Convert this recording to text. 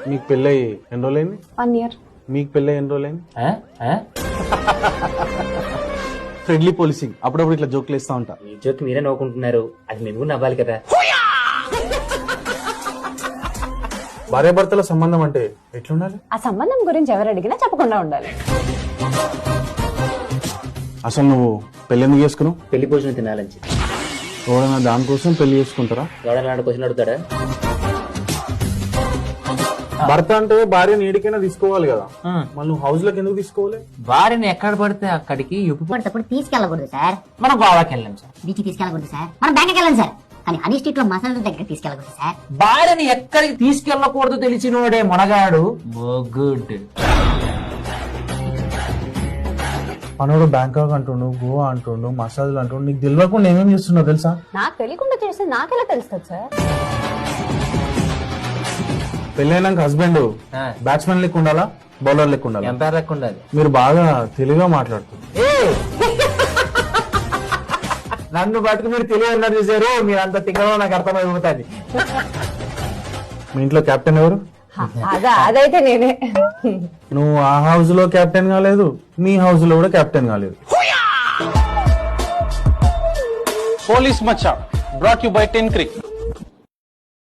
మీకు పెళ్ళయి ఎన్ని రోజులైంది? 1 year. మీకు పెళ్ళయి ఎన్ని రోజులైంది? Friendly policing. అప్పుడప్పుడు ఇట్లా జోకులు ఇస్తా ఉంటా. ఈ జోక్ మీరే నవ్వుకుంటున్నారు, అది మేము కూడా నవ్వాలి కదా. భార్యాభర్తల సంబంధం అంటే ఎట్లుండాలి? ఆ సంబంధం గురించి ఎవరు అడిగినా చెప్పకుండా ఉండాలి. అసలు నువ్వు పెళ్లి ఎందుకు చేసుకున్నావు? పెళ్లి భోజనం తినాలని చెప్పి. ఎవడైనా దానికోసం పెళ్లి చేసుకుంటారా? ఎవడన్నా క్వశ్చన్ అడుగుతాడా? భర్త అంటే భార్యని ఏడికైనా తీసుకోవాలి కదా, మళ్ళీ నువ్వు హౌస్ లోకి ఎందుకు తీసుకోవాలి? భార్యని ఎక్కడ పడితే అక్కడికి పడినప్పుడు తీసుకెళ్ళకూడదు సార్. మనం గోవాకి వెళ్ళాం సార్, బీచ్ తీసుకెళ్ళకూడదు సార్, మనం బ్యాంక్కి వెళ్ళాం సార్, కానీ హనీ స్ట్రీట్ లో మసాలా దగ్గర తీసుకెళ్ళకూడదు సార్. భార్యని ఎక్కడికి తీసుకెళ్ళకూడదు తెలిసినోడే మొనగాడు గుడ్. మనోడు బ్యాంకాక్ అంటుండు, గోవా అంటుండు, మసాజులు అంటుండు, నీకు తెలియకుండా ఏమేమి చేస్తున్నావు తెలుసా? నాకు తెలియకుండా చేస్తే నాకెలా తెలుస్తుంది సార్? పెళ్ళైనాక హస్బెండ్ బ్యాట్స్మెన్ లెక్క ఉండాలా, బౌలర్ లెక్క ఉండాలా? ఎంపైర్ లెక్క ఉండాలి. మీరు బాగా తెలివిగా మాట్లాడుతున్నారు. నన్ను బట్టి మీరు తెలియదు చూసారు, మీరు అంత తింగలో నాకు అర్థమైపోతుంది. మీ ఇంట్లో కెప్టెన్ ఎవరు? అదైతే నేనే. నువ్వు ఆ హౌస్ లో కెప్టెన్ కాలేదు, మీ హౌస్ లో కూడా కెప్టెన్ కాలేదు. Police Maccha brought you by 10 Crick.